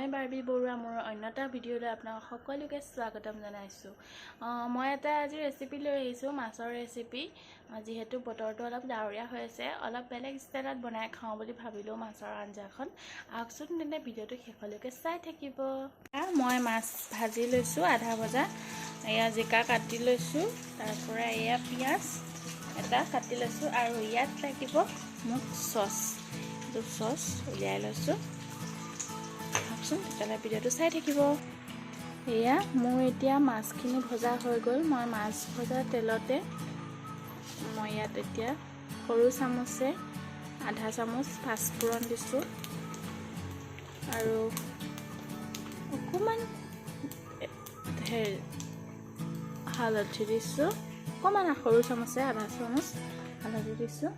মই বাৰ্বি বৰুৱা মোৰ অন্যটা ভিডিঅ'লৈ আপোনাক সকলোকে স্বাগতম জনাইছোঁ। মই এটা আজি ৰেচিপি লৈ আহিছোঁ, মাছৰ ৰেচিপি। যিহেতু বতৰটো অলপ ডাৱৰীয়া হৈ আছে, অলপ বেলেগ ষ্টাইলত বনাই খাওঁ বুলি ভাবিলোঁ মাছৰ আঞ্জাখন। আহকচোন তেন্তে ভিডিঅ'টো শেষলৈকে চাই থাকিব। মই মাছ ভাজি লৈছোঁ, আধা ভজা। এয়া জিকা কাটি লৈছোঁ, তাৰপৰা এয়া পিঁয়াজ এটা কাটি লৈছোঁ, আৰু ইয়াত লাগিব মোক চচ। চচ উলিয়াই লৈছোঁ। তেতিয়াহ'লে ভিডিঅ'টো চাই থাকিব। এয়া মোৰ এতিয়া মাছখিনি ভজা হৈ গ'ল। মই মাছ ভজা তেলতে মই ইয়াত এতিয়া সৰু চামুচে আধা চামুচ পাঁচফোৰণ দিছোঁ, আৰু অকণমান হালধি দিছোঁ, অকণমান সৰু চামুচে আধা চামুচ হালধি দিছোঁ।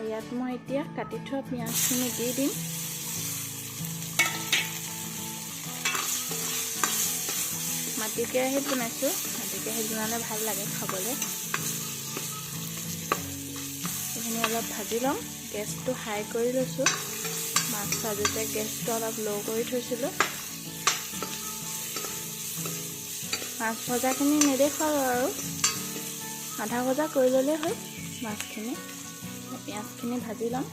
ইয়াত মই এতিয়া কাটি থোৱা পিঁয়াজখিনি দি দিম। মাটি কেৰাহীত বনাইছোঁ, মাটি কেৰাহীত বনালে ভাল লাগে খাবলৈ। এইখিনি অলপ ভাজি ল'ম। গেছটো হাই কৰি লৈছোঁ। মাছ ভাজোঁতে গেছটো অলপ ল' কৰি থৈছিলোঁ। মাছ ভজাখিনি নেদেখাওঁ আৰু আধা ভজা কৰি ল'লেই হ'ল মাছখিনি। পিঁয়াজখিনি ভাজি ল'ম।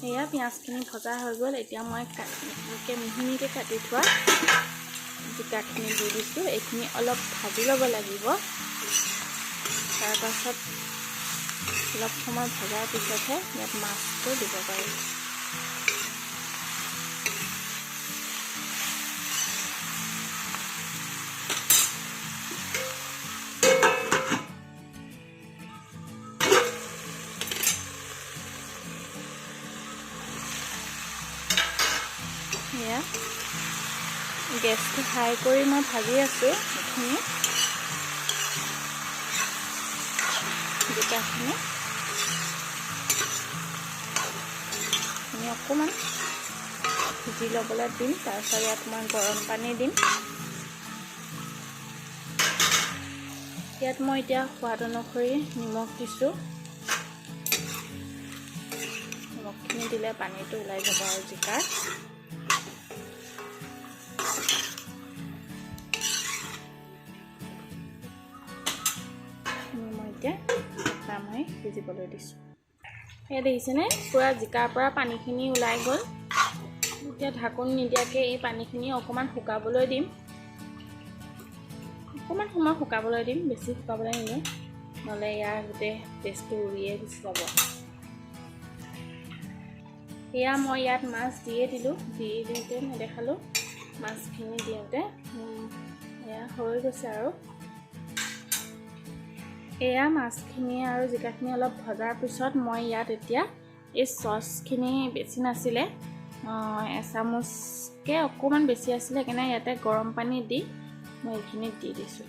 এয়া পিঁয়াজখিনি ভজা হৈ গ'ল। এতিয়া মই মিহিকৈ কাটি থোৱা জিকাখিনি দি দিছোঁ। এইখিনি অলপ ভাজি ল'ব লাগিব। তাৰপাছত অলপ সময় ভজাৰ পিছতহে ইয়াত মাছটো দিব পাৰিম। এয়া গেছটো হাই কৰি মই ভাজি আছোঁ। এইখিনি জিকাখিনি অকণমান ভিজি ল'বলৈ দিম। তাৰপিছত ইয়াত মই গৰম পানী দিম। ইয়াত মই এতিয়া সোৱাদ অনুসৰি নিমখ দিছোঁ। নিমখখিনি দিলে পানীটো ওলাই যাব আৰু জিকাৰ। মই এতিয়া মই সিজিবলৈ দিছোঁ। এয়া দেখিছেনে, পূৰা জিকাৰ পৰা পানীখিনি ওলাই গ'ল। এতিয়া ঢাকোন নিদিয়াকৈ এই পানীখিনি অকণমান শুকাবলৈ দিম। অকণমান সময় শুকাবলৈ দিম, বেছি শুকাবলৈ নিদিওঁ, নহ'লে ইয়াৰ গোটেই টেষ্টটো উৰিয়ে গুচি যাব। এয়া মই ইয়াত মাছ দিয়ে দিলোঁ। দি দিওঁতে নেদেখালোঁ, মাছখিনি দিওঁতে এয়া হৈ গৈছে। আৰু এয়া মাছখিনি আৰু জিকাখিনি অলপ ভজাৰ পিছত মই ইয়াত এতিয়া এই চচখিনি বেছি নাছিলে, এচামুচকৈ অকণমান বেছি আছিলে, সেইকাৰণে ইয়াতে গৰম পানী দি মই এইখিনি দি দিছোঁ।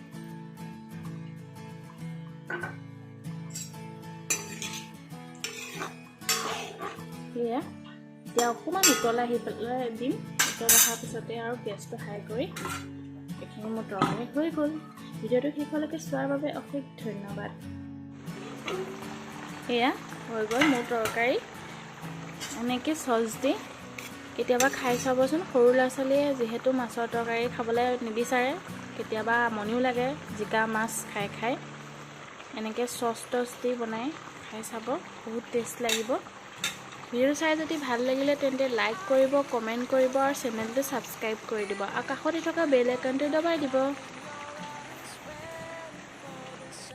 এয়া এতিয়া অকণমান উতল আহি পেলাই দিম। উতল অহাৰ পিছতে আৰু গেছটো হাই কৰি এইখিনি মোৰ তৰকাৰী হৈ গ'ল। ভিডিঅ'টো শেষলৈকে চোৱাৰ বাবে অশেষ ধন্যবাদ। এয়া হৈ গ'ল মোৰ তৰকাৰী। এনেকৈ চচ দি কেতিয়াবা খাই চাবচোন। সৰু ল'ৰা ছোৱালীয়ে যিহেতু মাছৰ তৰকাৰী খাবলৈ নিবিচাৰে, কেতিয়াবা আমনিও লাগে জিকা মাছ খাই খাই, এনেকৈ চচ টচ দি বনাই খাই চাব, বহুত টেষ্ট লাগিব। ভিডিঅ' চাই যদি ভাল লাগিলে তেন্তে লাইক কৰিব, কমেণ্ট কৰিব, আৰু চেনেলটো ছাবস্ক্ৰাইব কৰি দিব, আৰু কাষতে থকা বেল আইকনটো দবাই দিব।